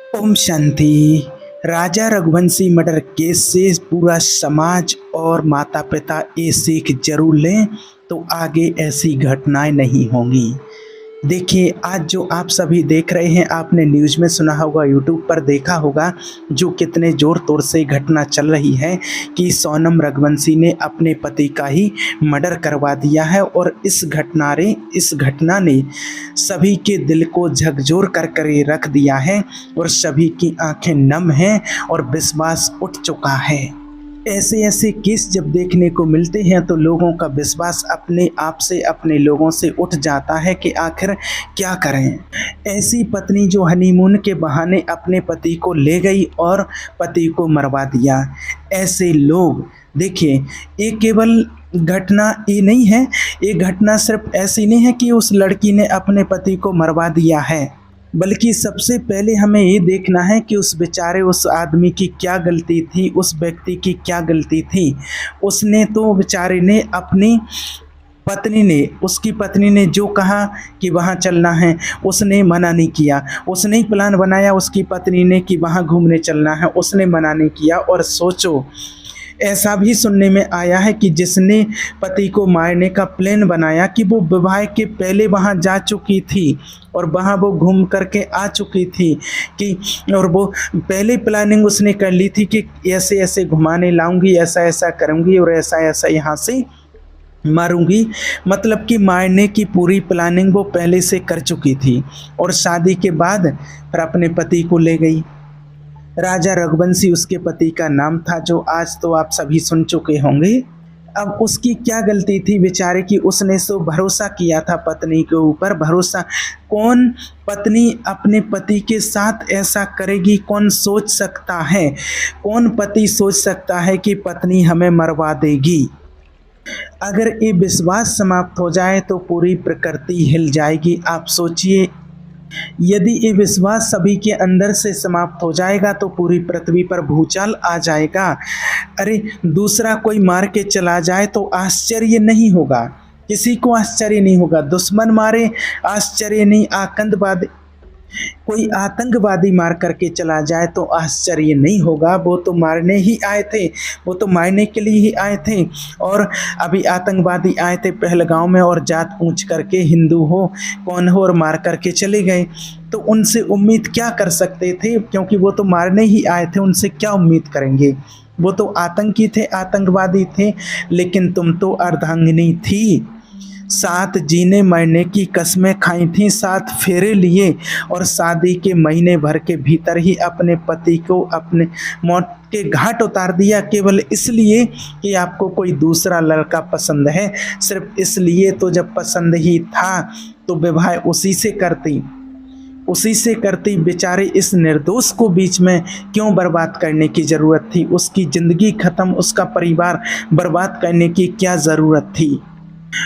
ओम शांति। राजा Raghuvanshi murder case से पूरा समाज और माता पिता ये सीख जरूर लें तो आगे ऐसी घटनाएं नहीं होंगी। देखिए, आज जो आप सभी देख रहे हैं, आपने न्यूज़ में सुना होगा, यूट्यूब पर देखा होगा, जो कितने ज़ोर तोर से घटना चल रही है कि सोनम रघुवंशी ने अपने पति का ही मर्डर करवा दिया है। और इस घटना ने सभी के दिल को झकझोर कर रख दिया है और सभी की आंखें नम हैं और विश्वास उठ चुका है। ऐसे केस जब देखने को मिलते हैं तो लोगों का विश्वास अपने आप से, अपने लोगों से उठ जाता है कि आखिर क्या करें। ऐसी पत्नी जो हनीमून के बहाने अपने पति को ले गई और पति को मरवा दिया। ऐसे लोग, देखिए, ये केवल घटना ये नहीं है, ये घटना सिर्फ ऐसी नहीं है कि उस लड़की ने अपने पति को मरवा दिया है, बल्कि सबसे पहले हमें ये देखना है कि उस बेचारे उस आदमी की क्या गलती थी, उस व्यक्ति की क्या गलती थी। उसने तो बेचारे ने उसकी पत्नी ने जो कहा कि वहाँ चलना है, उसने मना नहीं किया। उसने ही प्लान बनाया उसकी पत्नी ने कि वहाँ घूमने चलना है, उसने मना नहीं किया। और सोचो, ऐसा भी सुनने में आया है कि जिसने पति को मारने का प्लान बनाया कि वो विवाह के पहले वहाँ जा चुकी थी और वहाँ वो घूम करके आ चुकी थी कि, और वो पहले प्लानिंग उसने कर ली थी कि ऐसे ऐसे घुमाने लाऊंगी, ऐसा ऐसा करूँगी और ऐसा ऐसा यहाँ से मारूंगी। मतलब कि मारने की पूरी प्लानिंग वो पहले से कर चुकी थी और शादी के बाद फिर अपने पति को ले गई। राजा रघुवंशी उसके पति का नाम था, जो आज तो आप सभी सुन चुके होंगे। अब उसकी क्या गलती थी बेचारे की? उसने तो भरोसा किया था पत्नी के ऊपर। भरोसा, कौन पत्नी अपने पति के साथ ऐसा करेगी? कौन सोच सकता है? कौन पति सोच सकता है कि पत्नी हमें मरवा देगी? अगर ये विश्वास समाप्त हो जाए तो पूरी प्रकृति हिल जाएगी। आप सोचिए, यदि ये विश्वास सभी के अंदर से समाप्त हो जाएगा तो पूरी पृथ्वी पर भूचाल आ जाएगा। अरे, दूसरा कोई मार के चला जाए तो आश्चर्य नहीं होगा, किसी को आश्चर्य नहीं होगा। दुश्मन मारे, आश्चर्य नहीं। कोई आतंकवादी मार करके चला जाए तो आश्चर्य नहीं होगा। वो तो मारने ही आए थे, वो तो मारने के लिए ही आए थे। और अभी आतंकवादी आए थे पहलगांव में और जात पूछ करके, हिंदू हो कौन हो, और मार करके चले गए। तो उनसे उम्मीद क्या कर सकते थे? क्योंकि वो तो मारने ही आए थे, उनसे क्या उम्मीद करेंगे? वो तो आतंकी थे, आतंकवादी थे। लेकिन तुम तो अर्धांगिनी थी, 7 जीने मरने की कस्में खाई थी, 7 फेरे लिए और शादी के महीने भर के भीतर ही अपने पति को अपने मौत के घाट उतार दिया, केवल इसलिए कि आपको कोई दूसरा लड़का पसंद है। सिर्फ इसलिए। तो जब पसंद ही था तो विवाह उसी से करती। बेचारे इस निर्दोष को बीच में क्यों बर्बाद करने की ज़रूरत थी? उसकी ज़िंदगी ख़त्म, उसका परिवार बर्बाद करने की क्या ज़रूरत थी?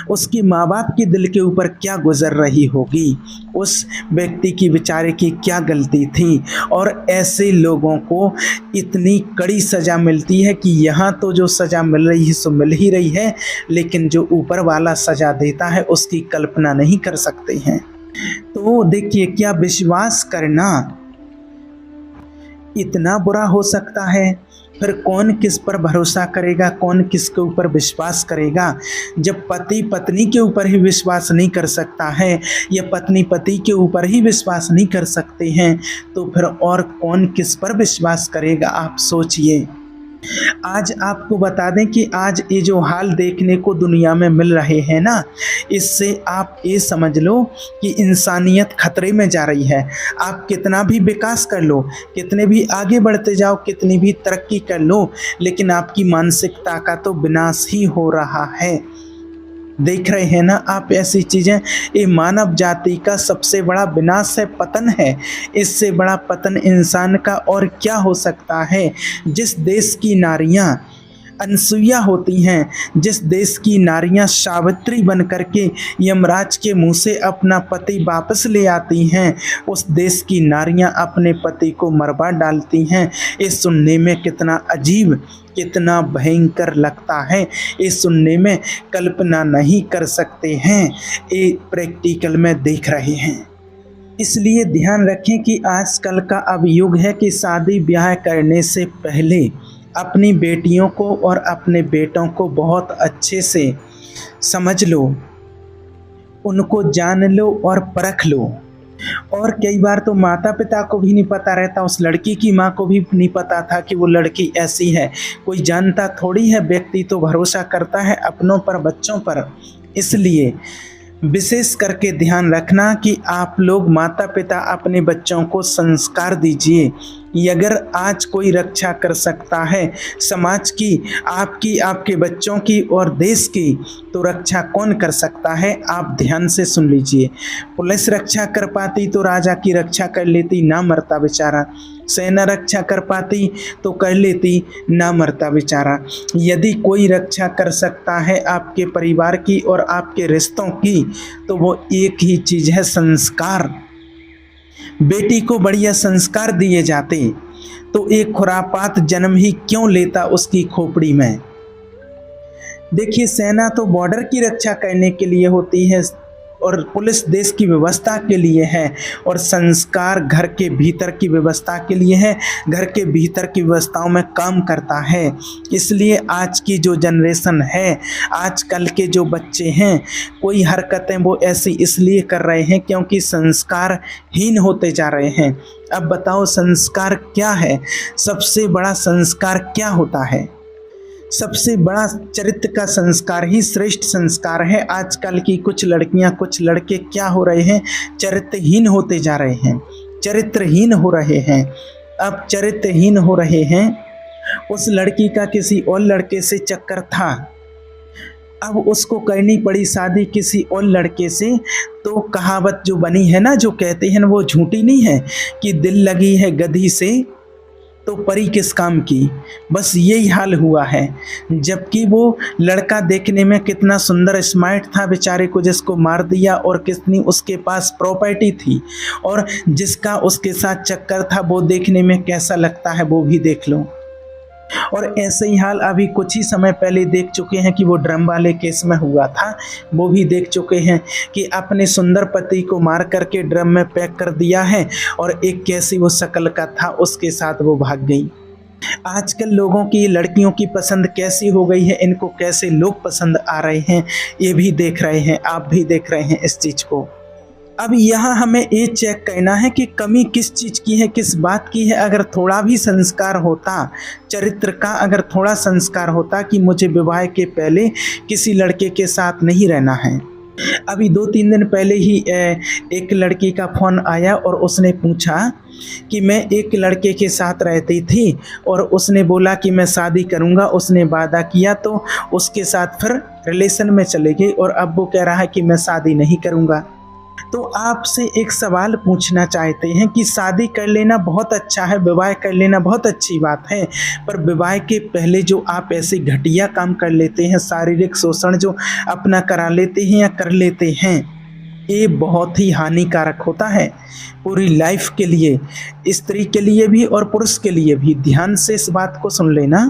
उसकी माँ बाप के दिल के ऊपर क्या गुजर रही होगी? उस व्यक्ति की, बेचारे की क्या गलती थी? और ऐसे लोगों को इतनी कड़ी सज़ा मिलती है कि यहाँ तो जो सज़ा मिल रही है सो मिल ही रही है, लेकिन जो ऊपर वाला सज़ा देता है उसकी कल्पना नहीं कर सकते हैं। तो देखिए, क्या विश्वास करना इतना बुरा हो सकता है? फिर कौन किस पर भरोसा करेगा, कौन किसके ऊपर विश्वास करेगा? जब पति पत्नी के ऊपर ही विश्वास नहीं कर सकता है या पत्नी पति के ऊपर ही विश्वास नहीं कर सकते हैं तो फिर और कौन किस पर विश्वास करेगा? आप सोचिए। आज आपको बता दें कि आज ये जो हाल देखने को दुनिया में मिल रहे हैं ना, इससे आप ये समझ लो कि इंसानियत खतरे में जा रही है। आप कितना भी विकास कर लो, कितने भी आगे बढ़ते जाओ, कितनी भी तरक्की कर लो, लेकिन आपकी मानसिकता का तो विनाश ही हो रहा है। देख रहे हैं ना आप ऐसी चीज़ें। ये मानव जाति का सबसे बड़ा विनाश है, पतन है। इससे बड़ा पतन इंसान का और क्या हो सकता है? जिस देश की नारियां अनसुईया होती हैं, जिस देश की नारियां सावित्री बन करके यमराज के मुंह से अपना पति वापस ले आती हैं, उस देश की नारियां अपने पति को मरवा डालती हैं। ये सुनने में कितना अजीब, कितना भयंकर लगता है। ये सुनने में कल्पना नहीं कर सकते हैं। ये प्रैक्टिकल में देख रहे हैं। इसलिए ध्यान रखें कि आजकल का अब युग है कि शादी ब्याह करने से पहले अपनी बेटियों को और अपने बेटों को बहुत अच्छे से समझ लो, उनको जान लो और परख लो। और कई बार तो माता पिता को भी नहीं पता रहता, उस लड़की की माँ को भी नहीं पता था कि वो लड़की ऐसी है। कोई जानता थोड़ी है, व्यक्ति तो भरोसा करता है अपनों पर, बच्चों पर। इसलिए विशेष करके ध्यान रखना कि आप लोग माता पिता अपने बच्चों को संस्कार दीजिए। ये अगर आज कोई रक्षा कर सकता है समाज की, आपकी, आपके बच्चों की और देश की, तो रक्षा कौन कर सकता है? आप ध्यान से सुन लीजिए। पुलिस रक्षा कर पाती तो राजा की रक्षा कर लेती, ना मरता बेचारा। सेना रक्षा कर पाती तो कर लेती, ना मरता बेचारा। यदि कोई रक्षा कर सकता है आपके परिवार की और आपके रिश्तों की, तो वो एक ही चीज़ है, संस्कार। बेटी को बढ़िया संस्कार दिए जाते तो एक खुरापात जन्म ही क्यों लेता उसकी खोपड़ी में। देखिए, सेना तो बॉर्डर की रक्षा करने के लिए होती है और पुलिस देश की व्यवस्था के लिए है, और संस्कार घर के भीतर की व्यवस्था के लिए है, घर के भीतर की व्यवस्थाओं में काम करता है। इसलिए आज की जो जनरेशन है, आजकल के जो बच्चे हैं, कोई हरकतें वो ऐसी इसलिए कर रहे हैं क्योंकि संस्कारहीन होते जा रहे हैं। अब बताओ, संस्कार क्या है? सबसे बड़ा संस्कार क्या होता है? सबसे बड़ा चरित्र का संस्कार ही श्रेष्ठ संस्कार है। आजकल की कुछ लड़कियां, कुछ लड़के क्या हो रहे हैं? चरित्रहीन होते जा रहे हैं, चरित्रहीन हो रहे हैं। अब चरित्रहीन हो रहे हैं। उस लड़की का किसी और लड़के से चक्कर था, अब उसको करनी पड़ी शादी किसी और लड़के से। तो कहावत जो बनी है ना, जो कहते हैं वो झूठी नहीं है कि दिल लगी है गधी से तो परी किस काम की। बस यही हाल हुआ है। जबकि वो लड़का देखने में कितना सुंदर स्मार्ट था बेचारे को, जिसको मार दिया, और कितनी उसके पास प्रॉपर्टी थी, और जिसका उसके साथ चक्कर था वो देखने में कैसा लगता है वो भी देख लो। और ऐसे ही हाल अभी कुछ ही समय पहले देख चुके हैं कि वो ड्रम वाले केस में हुआ था। वो भी देख चुके हैं कि अपने सुंदर पति को मार करके ड्रम में पैक कर दिया है, और एक कैसी वो शक्ल का था उसके साथ वो भाग गई। आजकल लोगों की, लड़कियों की पसंद कैसी हो गई है, इनको कैसे लोग पसंद आ रहे हैं, ये भी देख रहे हैं, आप भी देख रहे हैं इस चीज़ को। अब यहाँ हमें ये चेक करना है कि कमी किस चीज़ की है, किस बात की है। अगर थोड़ा भी संस्कार होता, चरित्र का अगर थोड़ा संस्कार होता कि मुझे विवाह के पहले किसी लड़के के साथ नहीं रहना है। अभी 2-3 दिन पहले ही एक लड़की का फ़ोन आया और उसने पूछा कि मैं एक लड़के के साथ रहती थी और उसने बोला कि मैं शादी करूंगा, उसने वादा किया, तो उसके साथ फिर रिलेशन में चले गई और अब वो कह रहा है कि मैं शादी नहीं करूंगा। तो आपसे एक सवाल पूछना चाहते हैं कि शादी कर लेना बहुत अच्छा है, विवाह कर लेना बहुत अच्छी बात है, पर विवाह के पहले जो आप ऐसे घटिया काम कर लेते हैं, शारीरिक शोषण जो अपना करा लेते हैं या कर लेते हैं, ये बहुत ही हानिकारक होता है पूरी लाइफ के लिए, स्त्री के लिए भी और पुरुष के लिए भी। ध्यान से इस बात को सुन लेना।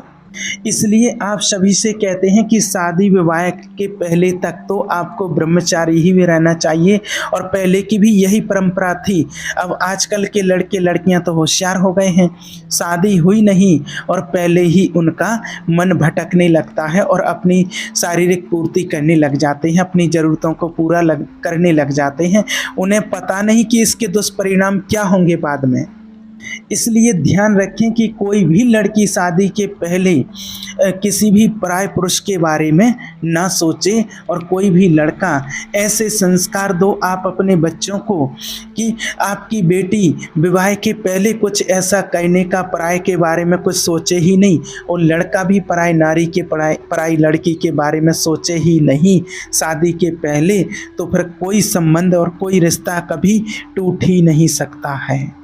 इसलिए आप सभी से कहते हैं कि शादी विवाह के पहले तक तो आपको ब्रह्मचारी ही में रहना चाहिए, और पहले की भी यही परंपरा थी। अब आजकल के लड़के लड़कियां तो होशियार हो गए हैं, शादी हुई नहीं और पहले ही उनका मन भटकने लगता है और अपनी शारीरिक पूर्ति करने लग जाते हैं, अपनी ज़रूरतों को पूरा करने लग जाते हैं। उन्हें पता नहीं कि इसके दुष्परिणाम क्या होंगे बाद में। इसलिए ध्यान रखें कि कोई भी लड़की शादी के पहले किसी भी पराये पुरुष के बारे में ना सोचे, और कोई भी लड़का ऐसे संस्कार दो आप अपने बच्चों को कि आपकी बेटी विवाह के पहले कुछ ऐसा करने का, पराये के बारे में कुछ सोचे ही नहीं, और लड़का भी पराई नारी के, पराई लड़की के बारे में सोचे ही नहीं शादी के पहले। तो फिर कोई संबंध और कोई रिश्ता कभी टूट ही नहीं सकता है।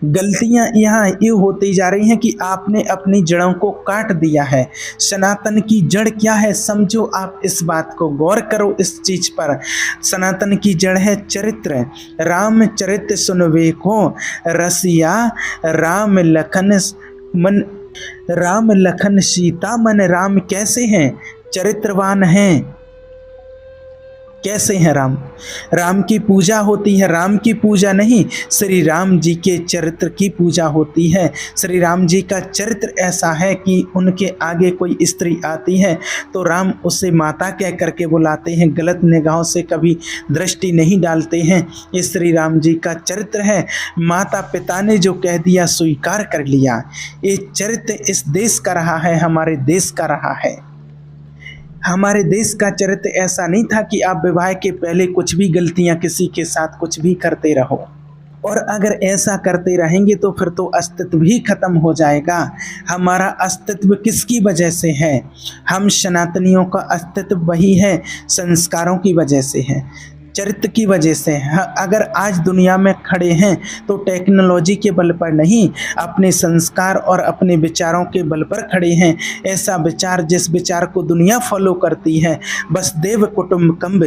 गलतियां यहाँ ये होती जा रही हैं कि आपने अपनी जड़ों को काट दिया है। सनातन की जड़ क्या है समझो, आप इस बात को गौर करो इस चीज पर। सनातन की जड़ है चरित्र। रामचरित्र सुनवे को रसिया, राम लखन सीता मन। राम कैसे हैं? चरित्रवान हैं। कैसे हैं राम? राम की पूजा होती है, राम की पूजा नहीं, श्री राम जी के चरित्र की पूजा होती है। श्री राम जी का चरित्र ऐसा है कि उनके आगे कोई स्त्री आती है तो राम उसे माता कह करके बुलाते हैं, गलत निगाहों से कभी दृष्टि नहीं डालते हैं। ये श्री राम जी का चरित्र है। माता पिता ने जो कह दिया स्वीकार कर लिया। ये चरित्र इस देश का रहा है, हमारे देश का रहा है। हमारे देश का चरित्र ऐसा नहीं था कि आप विवाह के पहले कुछ भी गलतियां किसी के साथ कुछ भी करते रहो, और अगर ऐसा करते रहेंगे तो फिर तो अस्तित्व भी खत्म हो जाएगा। हमारा अस्तित्व किसकी वजह से है? हम सनातनियों का अस्तित्व वही है, संस्कारों की वजह से है, चरित्र की वजह से। अगर आज दुनिया में खड़े हैं तो टेक्नोलॉजी के बल पर नहीं, अपने संस्कार और अपने विचारों के बल पर खड़े हैं। ऐसा विचार जिस विचार को दुनिया फॉलो करती है, वसुदेव कुटुंबकम,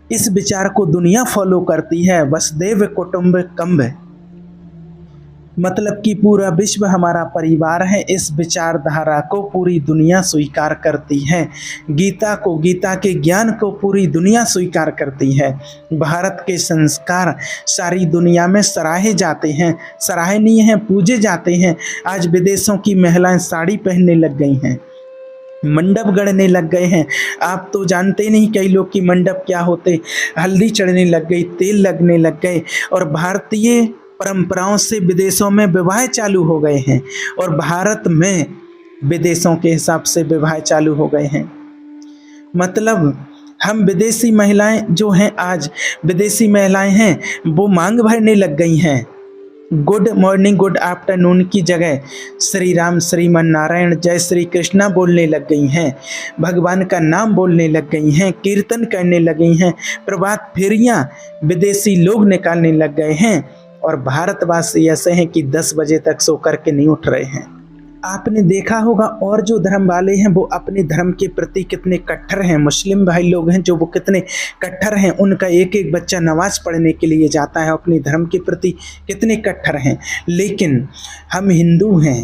इस विचार को दुनिया फॉलो करती है, वसुदेव कुटुंबकम, मतलब कि पूरा विश्व हमारा परिवार है। इस विचारधारा को पूरी दुनिया स्वीकार करती है। गीता को, गीता के ज्ञान को पूरी दुनिया स्वीकार करती है। भारत के संस्कार सारी दुनिया में सराहे जाते हैं, सराहनीय हैं, पूजे जाते हैं। आज विदेशों की महिलाएं साड़ी पहनने लग गई हैं, मंडप गढ़ने लग गए हैं। आप तो जानते नहीं कई लोग कि मंडप क्या होते। हल्दी चढ़ने लग गई, तेल लगने लग गए, और भारतीय परंपराओं से विदेशों में विवाह चालू हो गए हैं, और भारत में विदेशों के हिसाब से विवाह चालू हो गए हैं। मतलब हम विदेशी महिलाएं जो हैं, आज विदेशी महिलाएं हैं, वो मांग भरने लग गई हैं। गुड मॉर्निंग, गुड आफ्टरनून की जगह श्री राम, श्रीमन नारायण, जय श्री कृष्णा बोलने लग गई हैं, भगवान का नाम बोलने लग गई हैं, कीर्तन करने लग गई हैं, प्रभात फेरियां विदेशी लोग निकालने लग गए हैं। और भारतवासी ऐसे हैं कि 10 बजे तक सो करके नहीं उठ रहे हैं। आपने देखा होगा, और जो धर्म वाले हैं वो अपने धर्म के प्रति कितने कट्टर हैं। मुस्लिम भाई लोग हैं जो वो कितने कट्टर हैं, उनका एक एक बच्चा नमाज पढ़ने के लिए जाता है, अपने धर्म के प्रति कितने कट्टर हैं। लेकिन हम हिंदू हैं,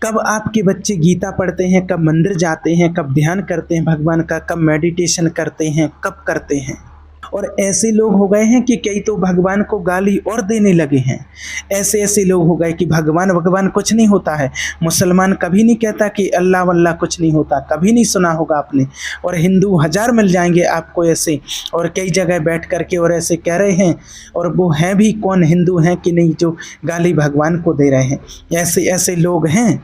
कब आपके बच्चे गीता पढ़ते हैं, कब मंदिर जाते हैं, कब ध्यान करते हैं भगवान का, कब मेडिटेशन करते हैं, कब करते हैं। और ऐसे लोग हो गए हैं कि कई तो भगवान को गाली और देने लगे हैं। ऐसे लोग हो गए कि भगवान कुछ नहीं होता है। मुसलमान कभी नहीं कहता कि अल्लाह वल्लाह कुछ नहीं होता, कभी नहीं सुना होगा आपने। और हिंदू 1000 मिल जाएंगे आपको ऐसे, और कई जगह बैठ करके और ऐसे कह रहे हैं, और वो हैं भी कौन, हिंदू हैं कि नहीं, जो गाली भगवान को दे रहे हैं। ऐसे लोग हैं।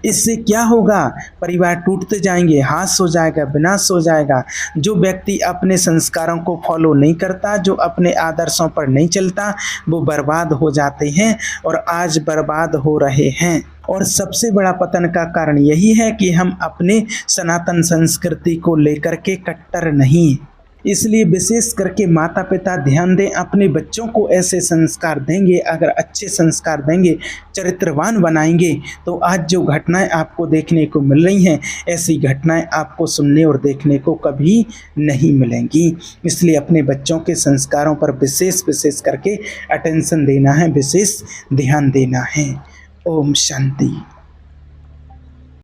इससे क्या होगा? परिवार टूटते जाएंगे, हाथ हो जाएगा, विनाश हो जाएगा। जो व्यक्ति अपने संस्कारों को फॉलो नहीं करता, जो अपने आदर्शों पर नहीं चलता, वो बर्बाद हो जाते हैं, और आज बर्बाद हो रहे हैं। और सबसे बड़ा पतन का कारण यही है कि हम अपने सनातन संस्कृति को लेकर के कट्टर नहीं। इसलिए विशेष करके माता पिता ध्यान दें, अपने बच्चों को ऐसे संस्कार देंगे, अगर अच्छे संस्कार देंगे, चरित्रवान बनाएंगे, तो आज जो घटनाएं आपको देखने को मिल रही हैं, ऐसी घटनाएं आपको सुनने और देखने को कभी नहीं मिलेंगी। इसलिए अपने बच्चों के संस्कारों पर विशेष करके अटेंशन देना है, विशेष ध्यान देना है। ओम शांति।